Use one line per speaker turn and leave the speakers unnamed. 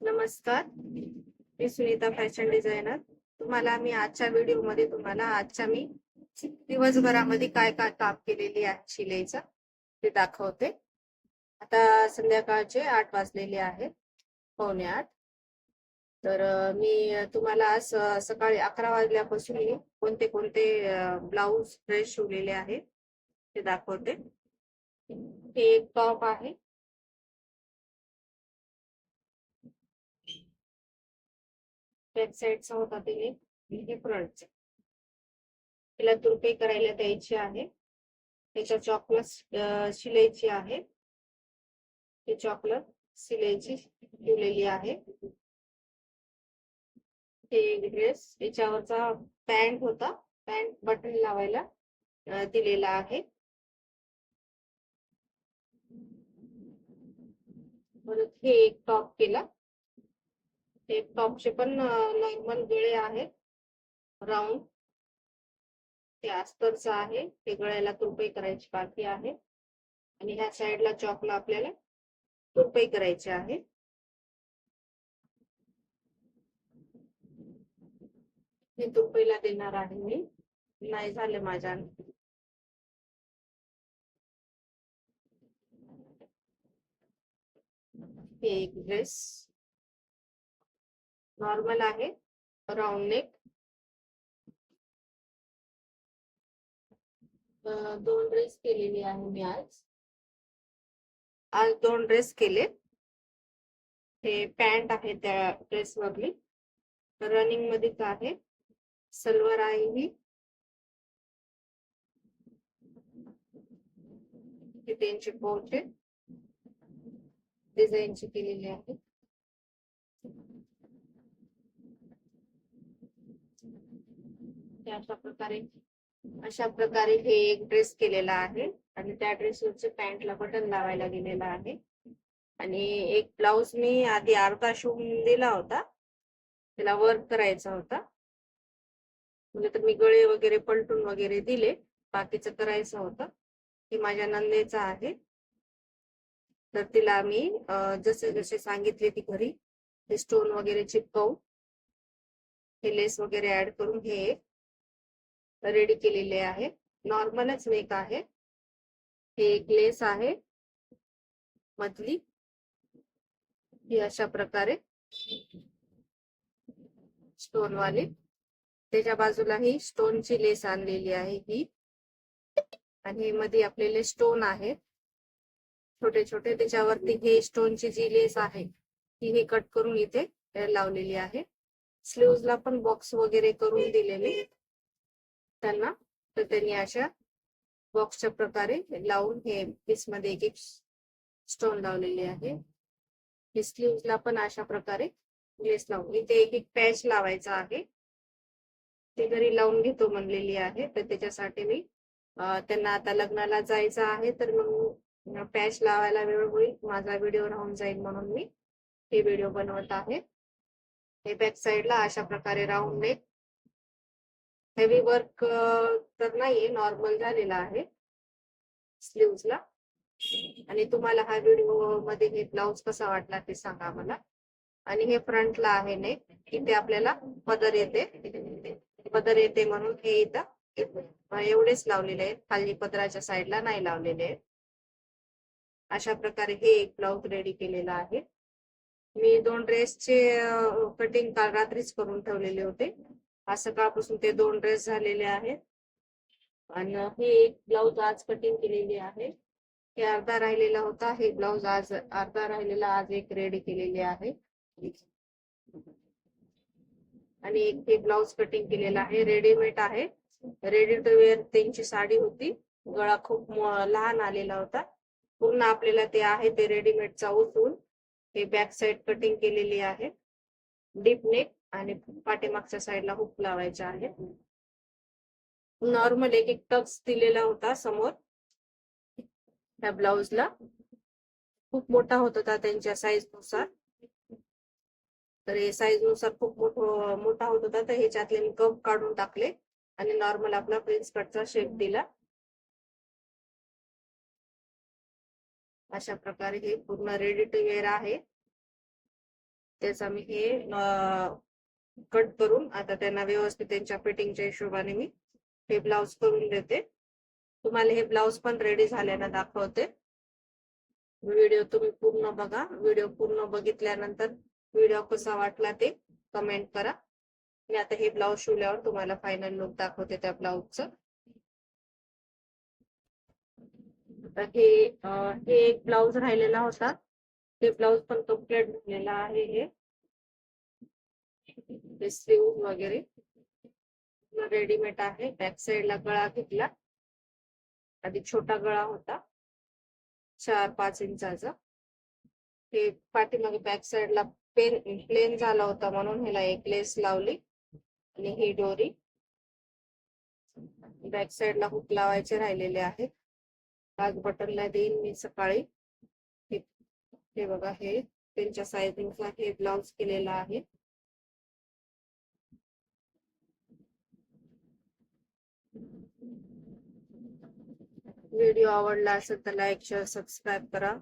नमस्कार, मी Sunita fashion designer. तुम्हाला मी आजच्या व्हिडिओमध्ये आजच्या मी दिवसभरामध्ये काय काय काम केलेली आहे शिलाईचं ते दाखवते. आता संध्याकाळचे 8 वाजलेले आहेत, पावणे 8. तर मी तुम्हाला आज सकाळी 11 वाजल्यापासून कोणते कोणते ब्लाऊज ड्रेस शिवलेले आहेत ते दाखवते. हे एक टॉप आहे, बॅक साईडचा होता तिने, हे फ्रंटचे. तिला तुरपे करायला द्यायची आहे. त्याच्या चॉकलेट शिलाईची आहे, ते चॉकलेट शिलाईची ठेवलेली आहे. हे ड्रेस याच्यावरचा पॅन्ट होता, पॅन्ट बटन लावायला दिलेला आहे. परत हे एक टॉप केला, ते टॉपचे पण नॉर्मल गळे आहेत, राऊंड. ते अस्तरचं आहे, ते गळ्याला तुरपाई करायची बाकी आहे. आणि ह्या साईडला चॉकला आपल्याला तुरपाई करायची आहे. हे तुरपाईला देणार आहे मी, नाही झालं माझ्या. हे एक ड्रेस नॉर्मल आहे, राऊंड नेक. 2 ड्रेस केलेले आहे मी आज. आज 2 ड्रेस केले. हे पॅन्ट आहे त्या ड्रेस वरली, रनिंग मध्येच आहे. सलवार आहे ही, त्यांचे पोचे डिझाईनचे केलेले आहे. अशा प्रकारे हे एक ड्रेस केलेला आहे. आणि त्या ड्रेसवरचे पॅन्टला बटन लावायला गेलेला आहे. आणि एक ब्लाऊज मी आधी अर्धा शिवून दिला होता, त्याला वर्क करायचा होता. म्हणजे तर मी गळे वगैरे पलटून वगैरे दिले, बाकीचं करायचं होतं. हे माझ्या नंदेचा आहे. तर तिला मी जसे जसे सांगितले ती घरी हे स्टोन वगैरे चिपकवून, हे लेस वगैरे ऍड करून हे रेडी केलेले आहे. नॉर्मलच नेक आहे. हे एक लेस आहे मधली, ही अशा प्रकारे स्टोन वाली. त्याच्या बाजूला ही स्टोनची लेस आणलेली आहे ही. आणि मध्ये आपलेले स्टोन आहेत छोटे छोटे, त्याच्यावरती हे स्टोनची जी लेस आहे ती हे कट करून इथे लावलेली आहे. स्लीव्हजला पण बॉक्स वगैरे करून दिलेले त्यांना. तर त्यांनी अशा बॉक्सच्या प्रकारे लावून हे पीस मध्ये एक एक स्टोन लावलेले आहे. हे स्लीव्हजला पण अशा प्रकारे लेस लावून इथे एक एक पॅच लावायचा आहे. ते घरी लावून घेतो म्हणलेली आहे. तर त्याच्यासाठी मी त्यांना आता लग्नाला जायचं आहे, तर मग पॅच लावायला वेळ होईल, माझा व्हिडिओ राहून जाईल म्हणून मी हे व्हिडिओ बनवत आहे. हे बॅक साईडला अशा प्रकारे राऊंड नेक, हेवी वर्क तर नाहीये, नॉर्मल झालेला आहे स्लीव्हजला. आणि तुम्हाला हा व्हिडिओ मध्ये हे ब्लाउज कसा वाटला ते सांगा मला. आणि हे फ्रंटला आहे नेक, इथे आपल्याला पदर येते म्हणून हे इथं एवढेच लावलेले आहेत, खाली पदराच्या साईडला नाही लावलेले आहेत. अशा प्रकारे हे एक ब्लाउज रेडी केलेला आहे. मी 2 ड्रेसचे कटिंग काल रात्रीच करून ठेवलेले होते. आज सकाळपासून ते 2 ड्रेस झालेले आहेत. आणि हे एक ब्लाउज आज कटिंग केलेली आहे. हे अर्धा राहिलेला होता, हे ब्लाउज आज अर्धा राहिलेला आज एक रेडी केलेले आहे. आणि एक हे ब्लाउज कटिंग केलेला आहे, रेडीमेड आहे. रेडी टू वेअर त्यांची साडी होती, गळा खूप लहान आलेला होता. पूर्ण आपल्याला ते आहे ते रेडीमेडचा उचलून हे बॅक साइड कटिंग केलेली आहे, डीप नेक. आणि पाठीमागच्या साईडला हुक लावायचे आहे. नॉर्मल एक एक टक्स दिलेला होता समोर. त्या ब्लाउजला खूप मोठा होत होता त्यांच्या साईज नुसार. तर हे साईज नुसार खूप मोठा होत होता, तर ह्याच्यातले मी कप काढून टाकले आणि नॉर्मल आपला प्रिन्स कटचा शेप दिला. अशा प्रकारे हे पूर्ण रेडी टू वेअर आहे. त्याचा मी हे कट करून आता त्यांना व्यवस्थित त्यांच्या फिटिंगच्या हिशोबाने मी हे ब्लाउज करून देते. तुम्हाला हे ब्लाउज पण रेडी झाल्यानं दाखवते. व्हिडिओ तुम्ही पूर्ण बघा. व्हिडिओ पूर्ण बघितल्यानंतर व्हिडिओ कसा वाटला ते कमेंट करा. मी आता हे ब्लाउज शिवल्यावर तुम्हाला फायनल लुक दाखवते त्या ब्लाउजचं. आता हे एक ब्लाउज राहिलेला होता, ते ब्लाउज पण कम्प्लीट झालेला आहे. हे स्लीव वगैरे रेडीमेड आहे. बॅक साईडला गळा घेतला, आधी छोटा गळा होता 4-5 इंचाचा. हे पाठीमागे बॅक साईडला प्लेन झाला होता म्हणून ह्याला एक लेस लावली आणि ही दोरी. बॅक साईडला हुक लावायचे राहिलेले आहेत. बॅक बटनला देईन मी सकाळी. हे बघा, हे त्यांच्या सायझिंगचा हे ब्लाउज केलेला आहे. व्हिडिओ आवडला असेल तर लाईक, शेअर, सबस्क्राईब करा.